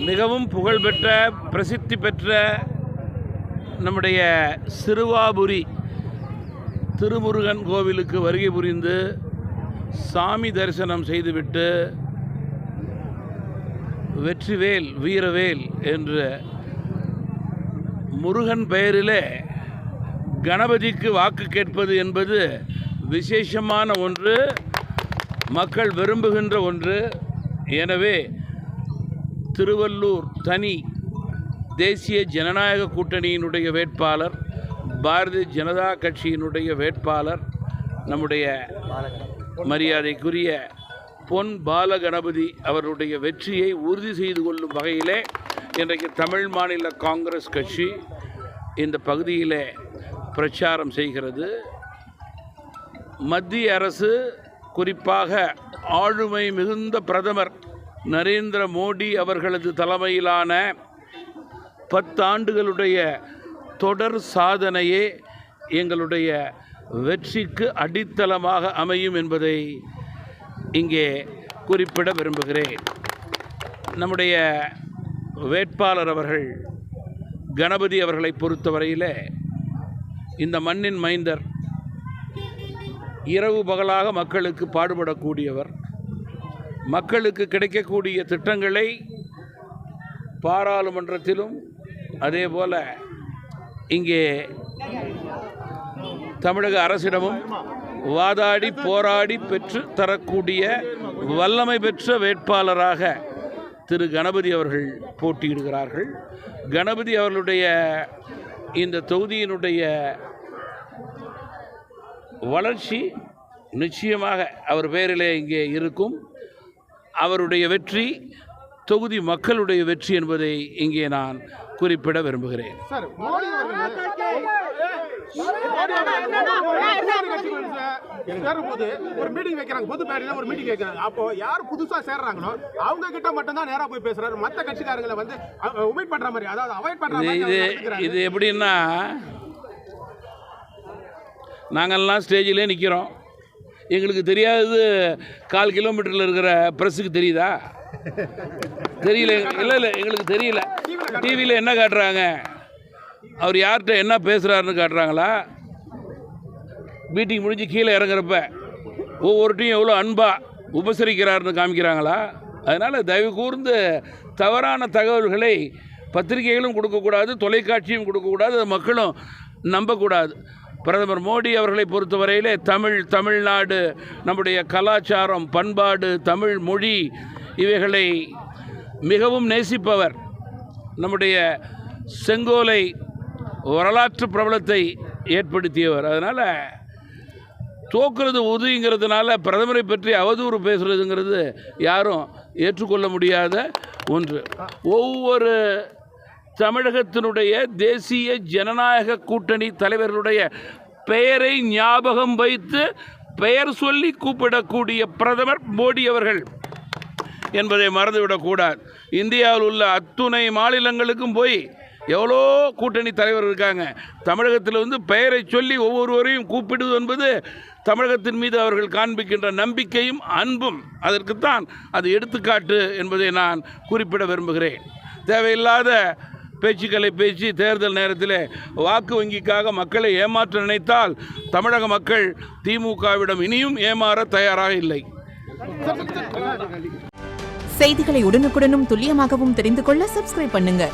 மிகவும் புகழ்பெற்ற பிரசித்தி பெற்ற நம்முடைய சிறுவாபுரி திருமுருகன் கோவிலுக்கு வருகை புரிந்து சாமி தரிசனம் செய்துவிட்டு வெற்றிவேல் வீரவேல் என்று முருகன் பெயரிலே கணபதிக்கு வாக்கு கேட்பது என்பது விசேஷமான ஒன்று, மக்கள் விரும்புகின்ற ஒன்று. எனவே திருவள்ளூர் தனி தேசிய ஜனநாயக கூட்டணியினுடைய வேட்பாளர், பாரதிய ஜனதா கட்சியினுடைய வேட்பாளர், நம்முடைய மரியாதைக்குரிய பொன் பாலகணபதி அவருடைய வெற்றியை உறுதி செய்து கொள்ளும் வகையிலே இன்றைக்கு தமிழ் மாநில காங்கிரஸ் கட்சி இந்த பகுதியிலே பிரச்சாரம் செய்கிறது. மத்திய அரசு, குறிப்பாக ஆளுமை மிகுந்த பிரதமர் நரேந்திர மோடி அவர்களது தலைமையிலான 10 ஆண்டுகளுடைய தொடர் சாதனையே எங்களுடைய வெற்றிக்கு அடித்தளமாக அமையும் என்பதை இங்கே குறிப்பிட விரும்புகிறேன். நம்முடைய வேட்பாளர் அவர்கள் கணபதி அவர்களை பொறுத்தவரையில் இந்த மண்ணின் மைந்தர், இரவு பகலாக மக்களுக்கு பாடுபடக்கூடியவர், மக்களுக்கு கிடைக்கக்கூடிய திட்டங்களை பாராளுமன்றத்திலும் அதேபோல் இங்கே தமிழக அரசிடமும் வாதாடி போராடி பெற்று தரக்கூடிய வல்லமை பெற்ற வேட்பாளராக திரு கணபதி அவர்கள் போட்டியிடுகிறார்கள். கணபதி அவர்களுடைய இந்த தொகுதியினுடைய வளர்ச்சி நிச்சயமாக அவர் பெயரிலே இங்கே இருக்கும். அவருடைய வெற்றி தொகுதி மக்களுடைய வெற்றி என்பதை இங்கே நான் குறிப்பிட விரும்புகிறேன். ஒரு மீட்டிங் வைக்கிறாங்க, பொது பேரில் ஒரு மீட்டிங் வைக்கிறாங்க. அப்போ யார் புதுசா சேர்றாங்களோ அவங்க கிட்ட மட்டும் தான் நேரா போய் பேசுறாரு. மற்ற கட்சிக்காரங்களை வந்து ஒமிட் பண்ற மாதிரி, அதாவது அவாய்ட் பண்ற மாதிரி. இது எப்படின்னா, நாங்கள்லாம் ஸ்டேஜிலே நிற்கிறோம், எங்களுக்கு தெரியாதது 1/4 கிலோமீட்டரில் இருக்கிற ப்ரெஸ்ஸுக்கு தெரியுதா? தெரியல. இல்லை எங்களுக்கு தெரியல. டிவியில் என்ன காட்டுறாங்க, அவர் யார்கிட்ட என்ன பேசுகிறாருன்னு காட்டுறாங்களா? மீட்டிங் முடிஞ்சு கீழே இறங்குறப்ப ஒவ்வொருட்டையும் எவ்வளோ அன்பாக உபசரிக்கிறாருன்னு காமிக்கிறாங்களா? அதனால் தயவு கூர்ந்து தவறான தகவல்களை பத்திரிகைகளும் கொடுக்கக்கூடாது, தொலைக்காட்சியும் கொடுக்கக்கூடாது, மக்களும் நம்பக்கூடாது. பிரதமர் மோடி அவர்களை பொறுத்தவரையிலே தமிழ்நாடு, நம்முடைய கலாச்சாரம், பண்பாடு, தமிழ் மொழி இவைகளை மிகவும் நேசிப்பவர். நம்முடைய செங்கோலை வரலாற்று பிரபலத்தை ஏற்படுத்தியவர். அதனால் தோக்குறது உதவிங்கிறதுனால பிரதமரை பற்றி அவதூறு பேசுகிறதுங்கிறது யாரும் ஏற்றுக்கொள்ள முடியாத ஒன்று. ஒவ்வொரு தமிழகத்தினுடைய தேசிய ஜனநாயக கூட்டணி தலைவர்களுடைய பெயரை ஞாபகம் வைத்து பெயர் சொல்லி கூப்பிடக்கூடிய பிரதமர் மோடி அவர்கள் என்பதை மறந்துவிடக்கூடாது. இந்தியாவில் உள்ள அத்துணை மாநிலங்களுக்கும் போய் எவ்வளோ கூட்டணி தலைவர் இருக்காங்க. தமிழகத்தில் வந்து பெயரை சொல்லி ஒவ்வொருவரையும் கூப்பிடுவது என்பது தமிழகத்தின் மீது அவர்கள் காண்பிக்கின்ற நம்பிக்கையும் அன்பும், அதற்குத்தான் அது எடுத்துக்காட்டு என்பதை நான் குறிப்பிட விரும்புகிறேன். தேவையில்லாத பேச்சுக்களை பேசி தேர்தல் நேரத்தில் வாக்கு வங்கிக்காக மக்களை ஏமாற்ற நினைத்தால் தமிழக மக்கள் திமுகவிடம் இனியும் ஏமாற தயாராக இல்லை. செய்திகளை உடனுக்குடனும் துல்லியமாகவும் தெரிந்து கொள்ள சப்ஸ்கிரைப் பண்ணுங்க.